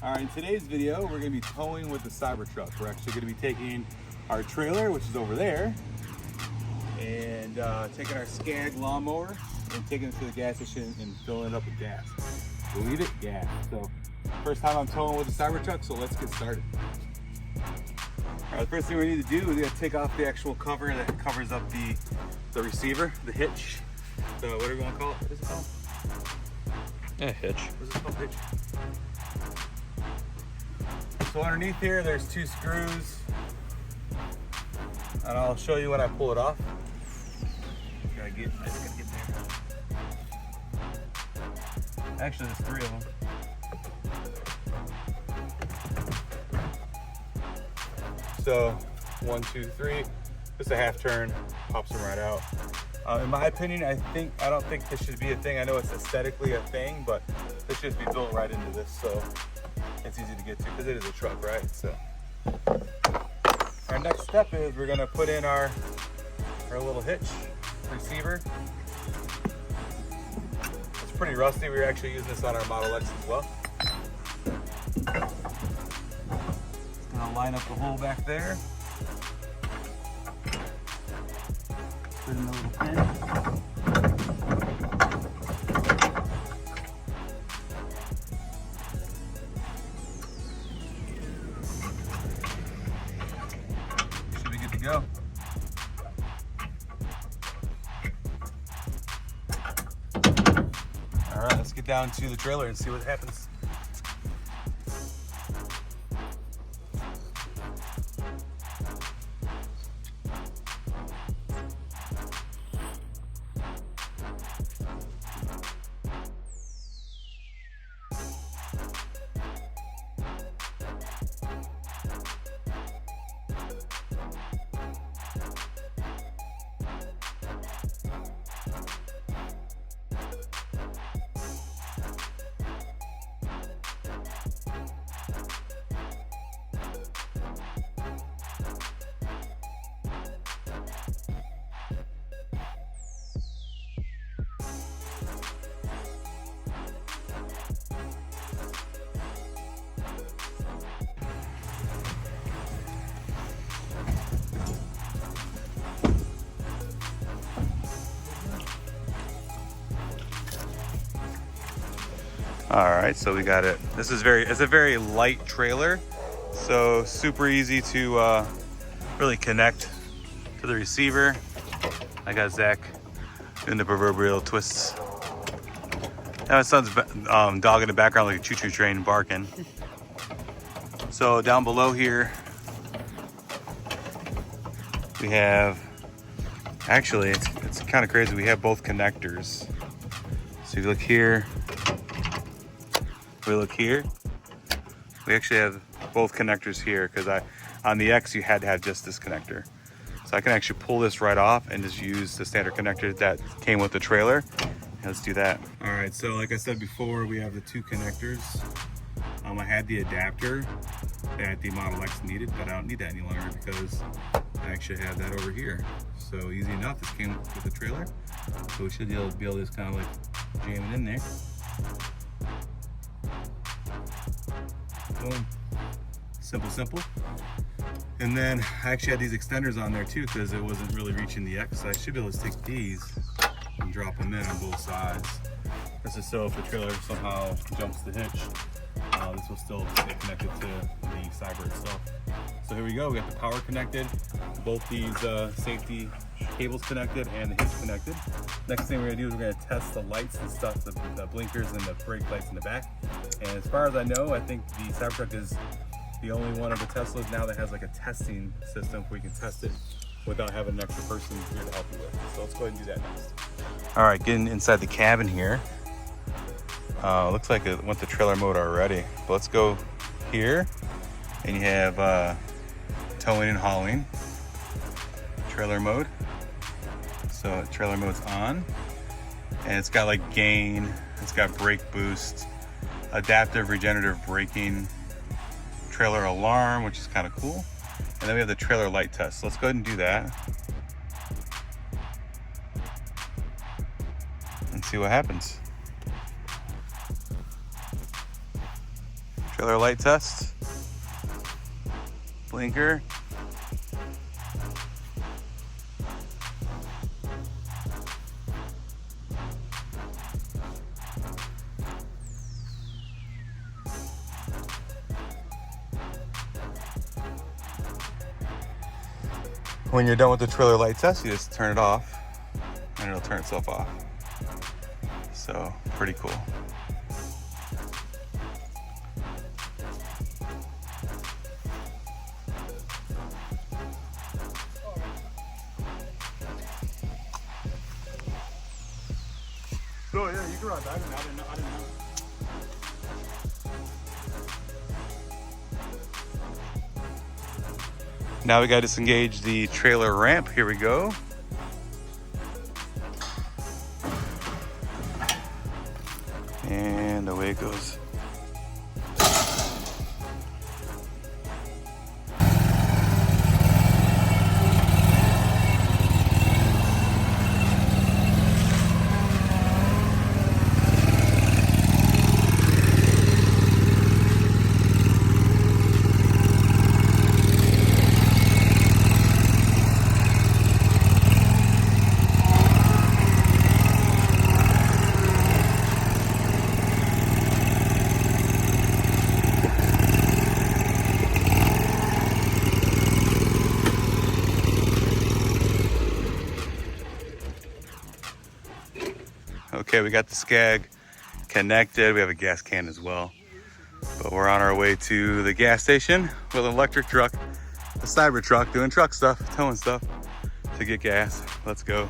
All right, in today's video, we're gonna be towing with the Cybertruck. We're actually gonna be taking our trailer, which is over there, and taking our Skag lawnmower and taking it to the gas station and filling it up with gas. Believe it, gas. So, first time I'm towing with the Cybertruck, so let's get started. All right, the first thing we need to do is we gotta take off the actual cover that covers up the receiver, the hitch, the whatever you wanna call it. What is it called? Yeah, hitch. What's it called? Hitch. So underneath here, there's 2 screws, and I'll show you when I pull it off. I just gotta get there. Actually, there's 3 of them. So 1, 2, 3, just a half turn, pops them right out. In my opinion, I don't think this should be a thing. I know it's aesthetically a thing, but this should be built right into this, so it's easy to get to because it is a truck, right? So our next step is we're gonna put in our little hitch receiver. It's pretty rusty. We were actually using this on our Model X as well. Just gonna line up the hole back there. Put in the little pin. Should be good to go. All right, let's get down to the trailer and see what happens. All right, so we got it. It's a very light trailer, so super easy to really connect to the receiver. I got Zach doing the proverbial twists. Now my son's dog in the background like a choo-choo train barking. So down below here, we have, actually, it's kind of crazy. We have both connectors. So if you look here, we actually have both connectors here because on the X you had to have just this connector. So I can actually pull this right off and just use the standard connector that came with the trailer. Let's do that. All right, so like I said before, we have the 2 connectors. I had the adapter that the Model X needed, but I don't need that any longer because I actually have that over here. So easy enough, this came with the trailer. So we should be able to just kind of like jam it in there. Boom. Simple. And then I actually had these extenders on there too because it wasn't really reaching the X. So I should be able to take these and drop them in on both sides. This is so if the trailer somehow jumps the hitch, this will still stay connected to the Cyber itself. So here we go, we got the power connected, both these safety cables connected and the hitch connected. Next thing we're gonna do is we're gonna test the lights and stuff, the blinkers and the brake lights in the back. And as far as I know, I think the Cybertruck is the only one of the Teslas now that has like a testing system where you can test it without having an extra person here to help you with. So let's go ahead and do that next. All right, getting inside the cabin here. Looks like it went to trailer mode already. But let's go here, and you have towing and hauling, trailer mode. So trailer mode's on, and it's got like gain, it's got brake boost, adaptive regenerative braking, trailer alarm, which is kind of cool. And then we have the trailer light test. So let's go ahead and do that and see what happens. Trailer light test. Blinker. When you're done with the trailer light test, you just turn it off and it'll turn itself off. So, pretty cool. Oh yeah, you can ride back. I didn't know. Now we got to disengage the trailer ramp. Here we go. And away it goes. Okay, we got the Skag connected. We have a gas can as well. But we're on our way to the gas station with an electric truck, a cybertruck, doing truck stuff, towing stuff to get gas. Let's go.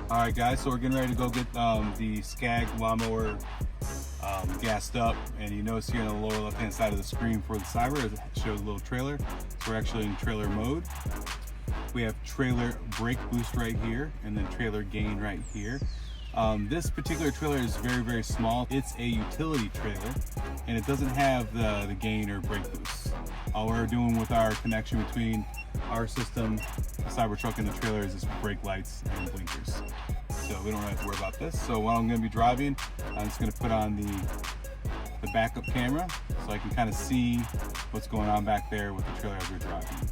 All right, guys, so we're getting ready to go get the Skag lawnmower gassed up. And you notice here on the lower left-hand side of the screen for the Cyber, it shows a little trailer. So we're actually in trailer mode. We have trailer brake boost right here, and then trailer gain right here. This particular trailer is very, very small. It's a utility trailer, and it doesn't have the gain or brake boost. All we're doing with our connection between our system, the Cybertruck, and the trailer is just brake lights and blinkers. So we don't have to worry about this. So while I'm going to be driving, I'm just going to put on the backup camera so I can kind of see what's going on back there with the trailer as we're driving.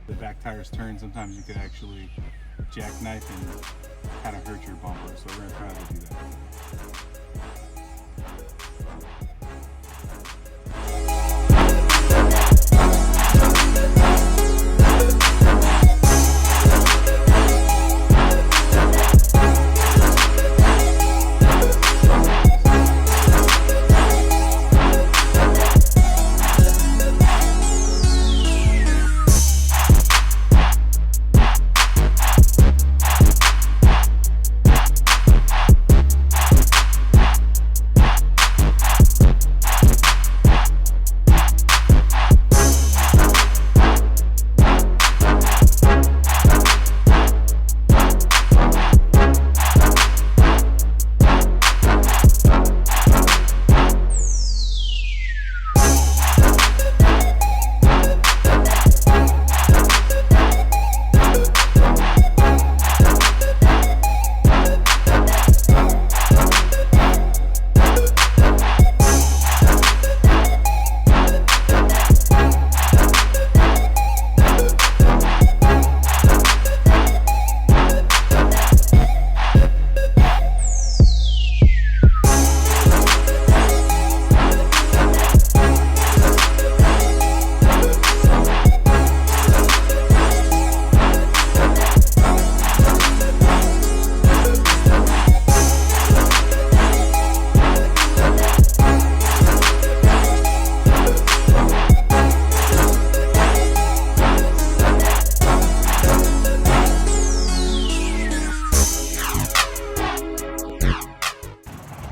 The back tires turn, sometimes you could actually jackknife and kind of hurt your bumper, so we're going to try to do that.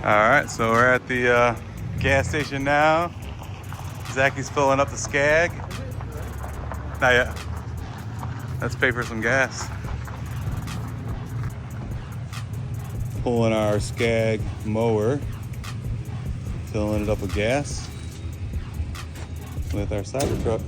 All right, so we're at the gas station now. Zachy's filling up the Skag. Not yet. Let's pay for some gas. Pulling our Skag mower, filling it up with gas with our Cybertruck.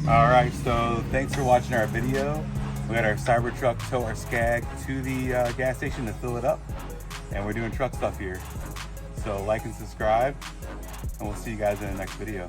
All right, so thanks for watching our video. We got our Cybertruck tow our Skag to the gas station to fill it up, and we're doing truck stuff here. So like and subscribe, and we'll see you guys in the next video.